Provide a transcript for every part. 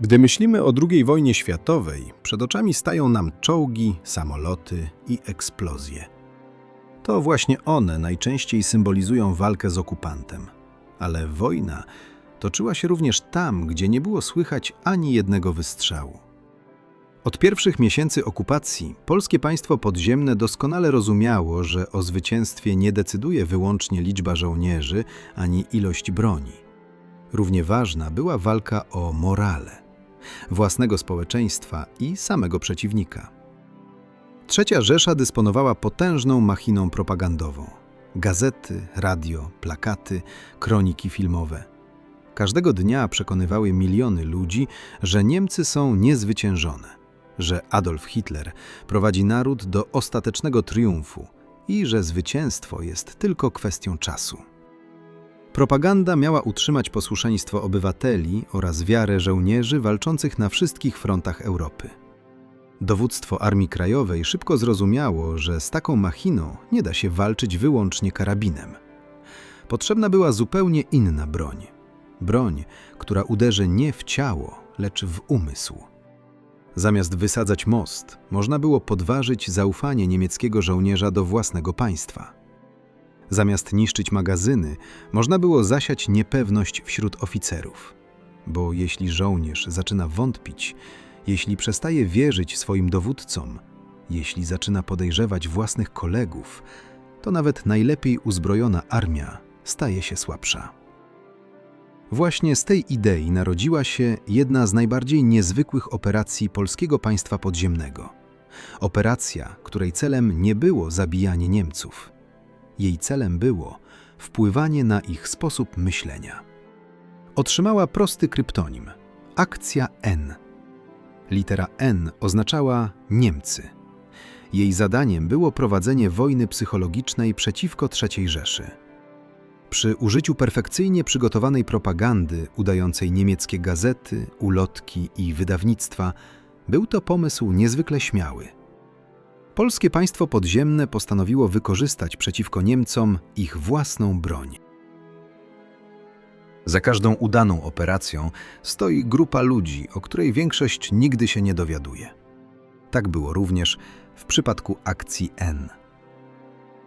Gdy myślimy o II wojnie światowej, przed oczami stają nam czołgi, samoloty i eksplozje. To właśnie one najczęściej symbolizują walkę z okupantem. Ale wojna toczyła się również tam, gdzie nie było słychać ani jednego wystrzału. Od pierwszych miesięcy okupacji polskie państwo podziemne doskonale rozumiało, że o zwycięstwie nie decyduje wyłącznie liczba żołnierzy ani ilość broni. Równie ważna była walka o morale własnego społeczeństwa i samego przeciwnika. Trzecia Rzesza dysponowała potężną machiną propagandową. Gazety, radio, plakaty, kroniki filmowe. Każdego dnia przekonywały miliony ludzi, że Niemcy są niezwyciężone, że Adolf Hitler prowadzi naród do ostatecznego triumfu i że zwycięstwo jest tylko kwestią czasu. Propaganda miała utrzymać posłuszeństwo obywateli oraz wiarę żołnierzy walczących na wszystkich frontach Europy. Dowództwo Armii Krajowej szybko zrozumiało, że z taką machiną nie da się walczyć wyłącznie karabinem. Potrzebna była zupełnie inna broń. Broń, która uderzy nie w ciało, lecz w umysł. Zamiast wysadzać most, można było podważyć zaufanie niemieckiego żołnierza do własnego państwa. Zamiast niszczyć magazyny, można było zasiać niepewność wśród oficerów. Bo jeśli żołnierz zaczyna wątpić, jeśli przestaje wierzyć swoim dowódcom, jeśli zaczyna podejrzewać własnych kolegów, to nawet najlepiej uzbrojona armia staje się słabsza. Właśnie z tej idei narodziła się jedna z najbardziej niezwykłych operacji polskiego państwa podziemnego. Operacja, której celem nie było zabijanie Niemców. Jej celem było wpływanie na ich sposób myślenia. Otrzymała prosty kryptonim – Akcja N. Litera N oznaczała Niemcy. Jej zadaniem było prowadzenie wojny psychologicznej przeciwko III Rzeszy. Przy użyciu perfekcyjnie przygotowanej propagandy, udającej niemieckie gazety, ulotki i wydawnictwa, był to pomysł niezwykle śmiały. Polskie państwo podziemne postanowiło wykorzystać przeciwko Niemcom ich własną broń. Za każdą udaną operacją stoi grupa ludzi, o której większość nigdy się nie dowiaduje. Tak było również w przypadku Akcji N.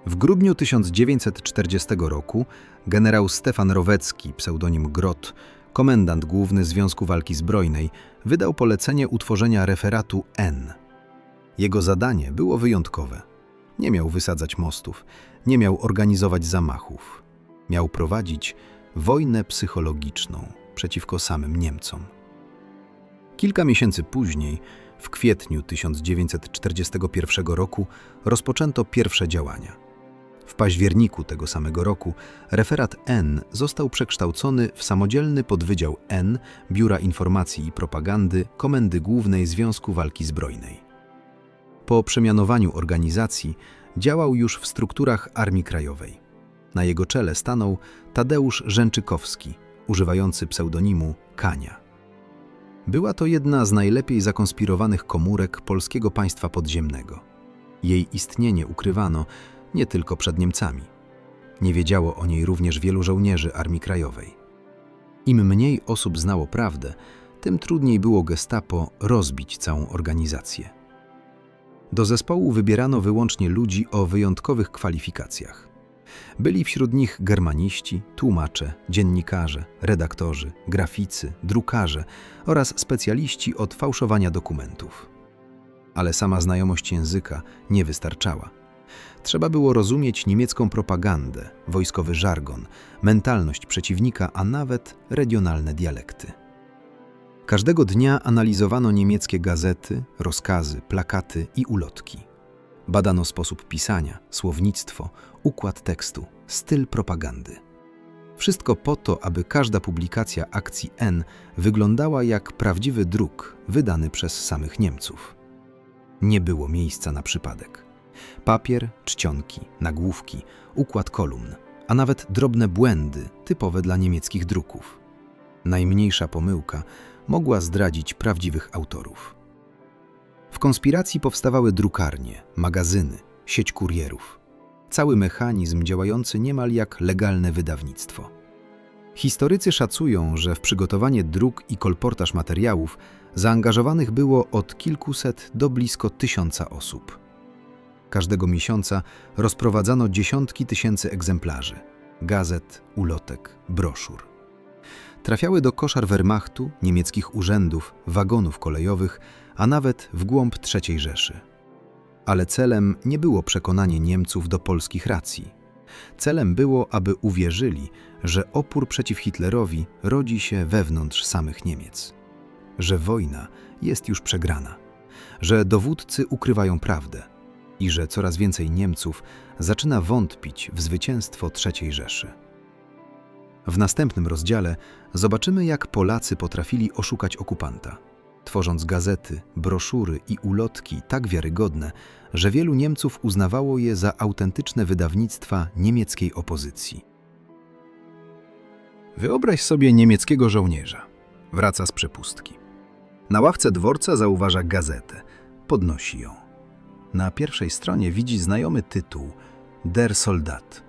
W grudniu 1940 roku generał Stefan Rowecki, pseudonim Grot, komendant główny Związku Walki Zbrojnej, wydał polecenie utworzenia referatu N. Jego zadanie było wyjątkowe. Nie miał wysadzać mostów, nie miał organizować zamachów. Miał prowadzić wojnę psychologiczną przeciwko samym Niemcom. Kilka miesięcy później, w kwietniu 1941 roku, rozpoczęto pierwsze działania. W październiku tego samego roku referat N został przekształcony w samodzielny podwydział N Biura Informacji i Propagandy Komendy Głównej Związku Walki Zbrojnej. Po przemianowaniu organizacji działał już w strukturach Armii Krajowej. Na jego czele stanął Tadeusz Rzęczykowski, używający pseudonimu Kania. Była to jedna z najlepiej zakonspirowanych komórek polskiego państwa podziemnego. Jej istnienie ukrywano nie tylko przed Niemcami. Nie wiedziało o niej również wielu żołnierzy Armii Krajowej. Im mniej osób znało prawdę, tym trudniej było Gestapo rozbić całą organizację. Do zespołu wybierano wyłącznie ludzi o wyjątkowych kwalifikacjach. Byli wśród nich germaniści, tłumacze, dziennikarze, redaktorzy, graficy, drukarze oraz specjaliści od fałszowania dokumentów. Ale sama znajomość języka nie wystarczała. Trzeba było rozumieć niemiecką propagandę, wojskowy żargon, mentalność przeciwnika, a nawet regionalne dialekty. Każdego dnia analizowano niemieckie gazety, rozkazy, plakaty i ulotki. Badano sposób pisania, słownictwo, układ tekstu, styl propagandy. Wszystko po to, aby każda publikacja Akcji N wyglądała jak prawdziwy druk wydany przez samych Niemców. Nie było miejsca na przypadek. Papier, czcionki, nagłówki, układ kolumn, a nawet drobne błędy typowe dla niemieckich druków. Najmniejsza pomyłka mogła zdradzić prawdziwych autorów. W konspiracji powstawały drukarnie, magazyny, sieć kurierów. Cały mechanizm działający niemal jak legalne wydawnictwo. Historycy szacują, że w przygotowanie dróg i kolportaż materiałów zaangażowanych było od kilkuset do blisko 1000 osób. Każdego miesiąca rozprowadzano dziesiątki tysięcy egzemplarzy gazet, ulotek, broszur. Trafiały do koszar Wehrmachtu, niemieckich urzędów, wagonów kolejowych, a nawet w głąb III Rzeszy. Ale celem nie było przekonanie Niemców do polskich racji. Celem było, aby uwierzyli, że opór przeciw Hitlerowi rodzi się wewnątrz samych Niemiec. Że wojna jest już przegrana. Że dowódcy ukrywają prawdę. I że coraz więcej Niemców zaczyna wątpić w zwycięstwo III Rzeszy. W następnym rozdziale zobaczymy, jak Polacy potrafili oszukać okupanta, tworząc gazety, broszury i ulotki tak wiarygodne, że wielu Niemców uznawało je za autentyczne wydawnictwa niemieckiej opozycji. Wyobraź sobie niemieckiego żołnierza. Wraca z przepustki. Na ławce dworca zauważa gazetę. Podnosi ją. Na pierwszej stronie widzi znajomy tytuł Der Soldat.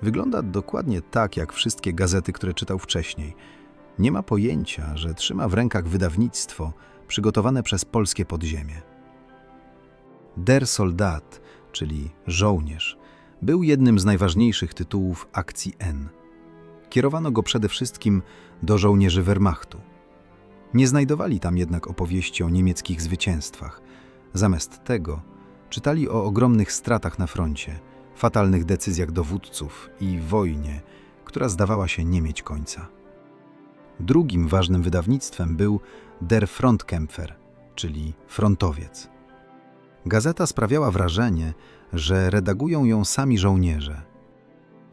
Wygląda dokładnie tak, jak wszystkie gazety, które czytał wcześniej. Nie ma pojęcia, że trzyma w rękach wydawnictwo przygotowane przez polskie podziemie. Der Soldat, czyli żołnierz, był jednym z najważniejszych tytułów akcji N. Kierowano go przede wszystkim do żołnierzy Wehrmachtu. Nie znajdowali tam jednak opowieści o niemieckich zwycięstwach. Zamiast tego czytali o ogromnych stratach na froncie, fatalnych decyzjach dowódców i wojnie, która zdawała się nie mieć końca. Drugim ważnym wydawnictwem był Der Frontkämpfer, czyli frontowiec. Gazeta sprawiała wrażenie, że redagują ją sami żołnierze.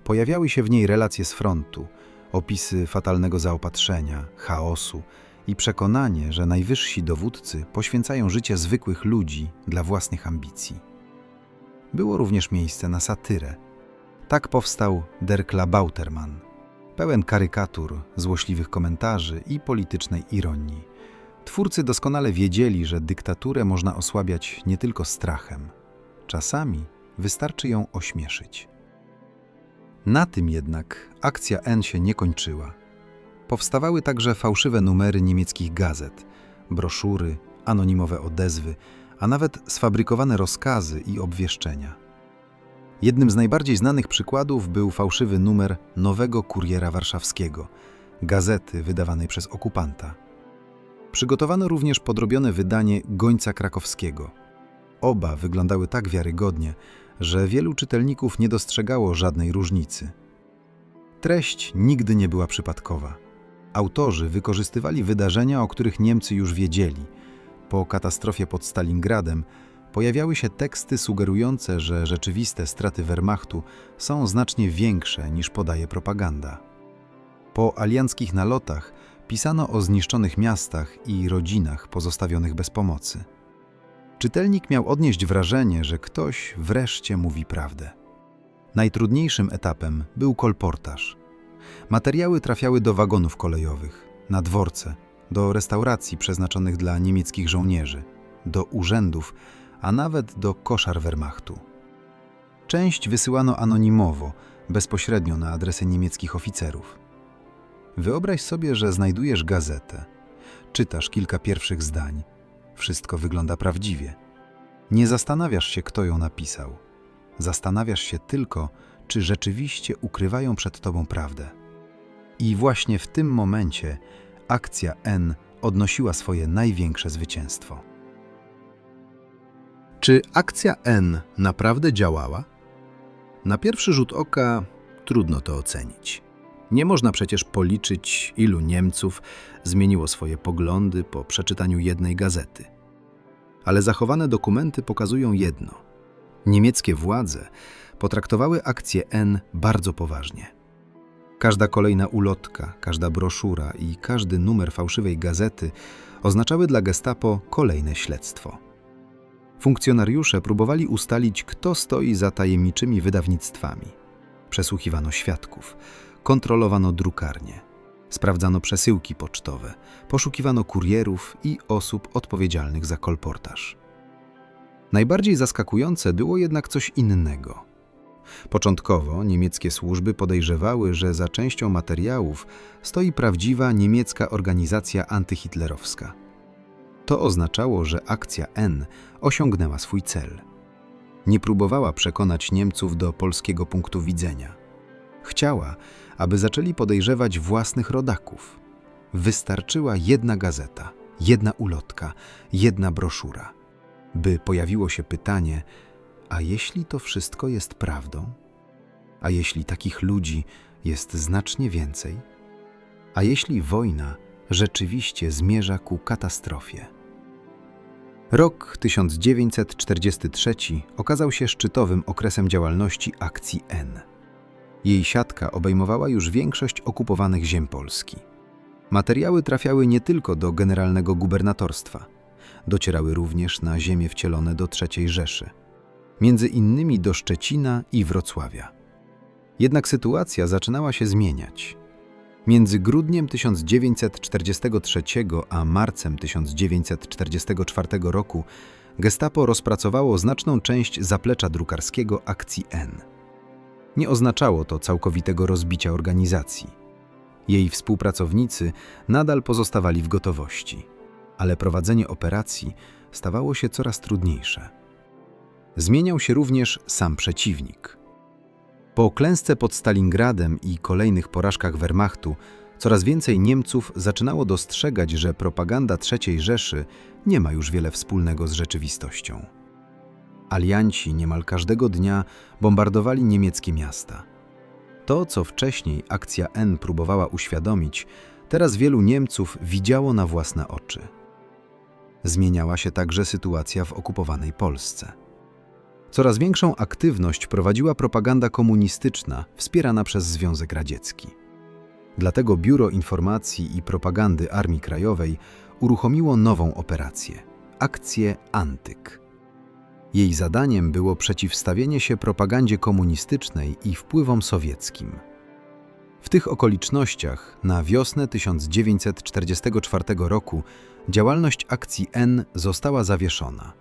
Pojawiały się w niej relacje z frontu, opisy fatalnego zaopatrzenia, chaosu i przekonanie, że najwyżsi dowódcy poświęcają życie zwykłych ludzi dla własnych ambicji. Było również miejsce na satyrę. Tak powstał Der Klabautermann, pełen karykatur, złośliwych komentarzy i politycznej ironii. Twórcy doskonale wiedzieli, że dyktaturę można osłabiać nie tylko strachem. Czasami wystarczy ją ośmieszyć. Na tym jednak akcja N się nie kończyła. Powstawały także fałszywe numery niemieckich gazet, broszury, anonimowe odezwy, a nawet sfabrykowane rozkazy i obwieszczenia. Jednym z najbardziej znanych przykładów był fałszywy numer Nowego Kuriera Warszawskiego, gazety wydawanej przez okupanta. Przygotowano również podrobione wydanie Gońca Krakowskiego. Oba wyglądały tak wiarygodnie, że wielu czytelników nie dostrzegało żadnej różnicy. Treść nigdy nie była przypadkowa. Autorzy wykorzystywali wydarzenia, o których Niemcy już wiedzieli. Po katastrofie pod Stalingradem pojawiały się teksty sugerujące, że rzeczywiste straty Wehrmachtu są znacznie większe niż podaje propaganda. Po alianckich nalotach pisano o zniszczonych miastach i rodzinach pozostawionych bez pomocy. Czytelnik miał odnieść wrażenie, że ktoś wreszcie mówi prawdę. Najtrudniejszym etapem był kolportaż. Materiały trafiały do wagonów kolejowych, na dworce, do restauracji przeznaczonych dla niemieckich żołnierzy, do urzędów, a nawet do koszar Wehrmachtu. Część wysyłano anonimowo, bezpośrednio na adresy niemieckich oficerów. Wyobraź sobie, że znajdujesz gazetę, czytasz kilka pierwszych zdań. Wszystko wygląda prawdziwie. Nie zastanawiasz się, kto ją napisał. Zastanawiasz się tylko, czy rzeczywiście ukrywają przed tobą prawdę. I właśnie w tym momencie akcja N odnosiła swoje największe zwycięstwo. Czy akcja N naprawdę działała? Na pierwszy rzut oka trudno to ocenić. Nie można przecież policzyć, ilu Niemców zmieniło swoje poglądy po przeczytaniu jednej gazety. Ale zachowane dokumenty pokazują jedno. Niemieckie władze potraktowały akcję N bardzo poważnie. Każda kolejna ulotka, każda broszura i każdy numer fałszywej gazety oznaczały dla Gestapo kolejne śledztwo. Funkcjonariusze próbowali ustalić, kto stoi za tajemniczymi wydawnictwami. Przesłuchiwano świadków, kontrolowano drukarnie, sprawdzano przesyłki pocztowe, poszukiwano kurierów i osób odpowiedzialnych za kolportaż. Najbardziej zaskakujące było jednak coś innego. Początkowo niemieckie służby podejrzewały, że za częścią materiałów stoi prawdziwa niemiecka organizacja antyhitlerowska. To oznaczało, że akcja N osiągnęła swój cel. Nie próbowała przekonać Niemców do polskiego punktu widzenia. Chciała, aby zaczęli podejrzewać własnych rodaków. Wystarczyła jedna gazeta, jedna ulotka, jedna broszura, by pojawiło się pytanie: a jeśli to wszystko jest prawdą? A jeśli takich ludzi jest znacznie więcej? A jeśli wojna rzeczywiście zmierza ku katastrofie? Rok 1943 okazał się szczytowym okresem działalności akcji N. Jej siatka obejmowała już większość okupowanych ziem Polski. Materiały trafiały nie tylko do generalnego gubernatorstwa. Docierały również na ziemie wcielone do III Rzeszy, między innymi do Szczecina i Wrocławia. Jednak sytuacja zaczynała się zmieniać. Między grudniem 1943 a marcem 1944 roku Gestapo rozpracowało znaczną część zaplecza drukarskiego akcji N. Nie oznaczało to całkowitego rozbicia organizacji. Jej współpracownicy nadal pozostawali w gotowości, ale prowadzenie operacji stawało się coraz trudniejsze. Zmieniał się również sam przeciwnik. Po klęsce pod Stalingradem i kolejnych porażkach Wehrmachtu coraz więcej Niemców zaczynało dostrzegać, że propaganda III Rzeszy nie ma już wiele wspólnego z rzeczywistością. Alianci niemal każdego dnia bombardowali niemieckie miasta. To, co wcześniej akcja N próbowała uświadomić, teraz wielu Niemców widziało na własne oczy. Zmieniała się także sytuacja w okupowanej Polsce. Coraz większą aktywność prowadziła propaganda komunistyczna wspierana przez Związek Radziecki. Dlatego Biuro Informacji i Propagandy Armii Krajowej uruchomiło nową operację – akcję Antyk. Jej zadaniem było przeciwstawienie się propagandzie komunistycznej i wpływom sowieckim. W tych okolicznościach na wiosnę 1944 roku działalność akcji N została zawieszona.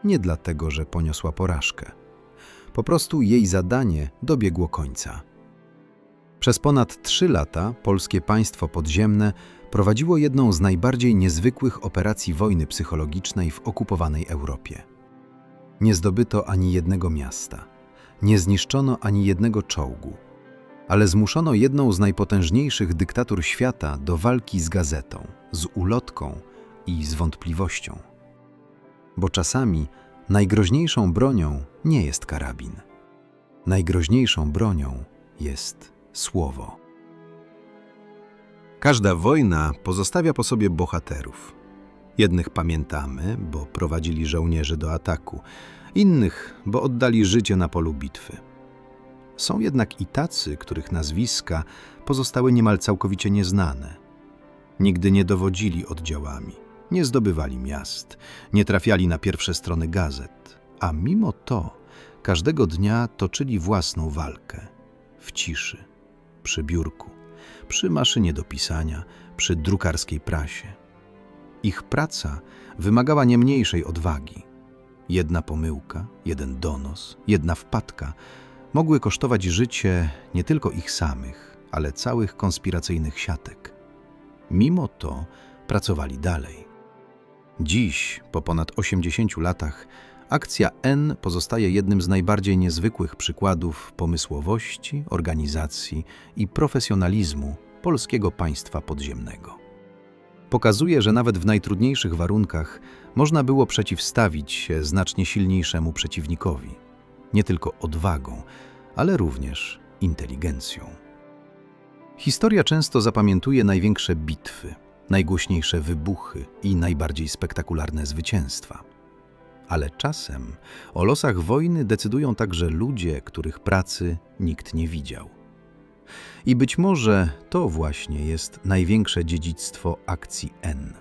Nie dlatego, że poniosła porażkę. Po prostu jej zadanie dobiegło końca. Przez ponad 3 lata polskie państwo podziemne prowadziło jedną z najbardziej niezwykłych operacji wojny psychologicznej w okupowanej Europie. Nie zdobyto ani jednego miasta, nie zniszczono ani jednego czołgu, ale zmuszono jedną z najpotężniejszych dyktatur świata do walki z gazetą, z ulotką i z wątpliwością. Bo czasami najgroźniejszą bronią nie jest karabin. Najgroźniejszą bronią jest słowo. Każda wojna pozostawia po sobie bohaterów. Jednych pamiętamy, bo prowadzili żołnierzy do ataku, innych, bo oddali życie na polu bitwy. Są jednak i tacy, których nazwiska pozostały niemal całkowicie nieznane. Nigdy nie dowodzili oddziałami, nie zdobywali miast, nie trafiali na pierwsze strony gazet, a mimo to każdego dnia toczyli własną walkę w ciszy, przy biurku, przy maszynie do pisania, przy drukarskiej prasie. Ich praca wymagała nie mniejszej odwagi. Jedna pomyłka, jeden donos, jedna wpadka mogły kosztować życie nie tylko ich samych, ale całych konspiracyjnych siatek. Mimo to pracowali dalej. Dziś, po ponad 80 latach, akcja N pozostaje jednym z najbardziej niezwykłych przykładów pomysłowości, organizacji i profesjonalizmu polskiego państwa podziemnego. Pokazuje, że nawet w najtrudniejszych warunkach można było przeciwstawić się znacznie silniejszemu przeciwnikowi, nie tylko odwagą, ale również inteligencją. Historia często zapamiętuje największe bitwy, najgłośniejsze wybuchy i najbardziej spektakularne zwycięstwa. Ale czasem o losach wojny decydują także ludzie, których pracy nikt nie widział. I być może to właśnie jest największe dziedzictwo akcji N.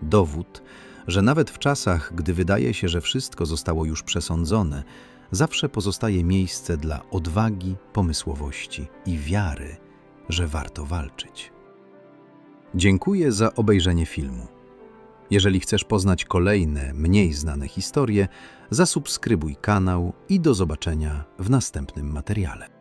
Dowód, że nawet w czasach, gdy wydaje się, że wszystko zostało już przesądzone, zawsze pozostaje miejsce dla odwagi, pomysłowości i wiary, że warto walczyć. Dziękuję za obejrzenie filmu. Jeżeli chcesz poznać kolejne, mniej znane historie, zasubskrybuj kanał i do zobaczenia w następnym materiale.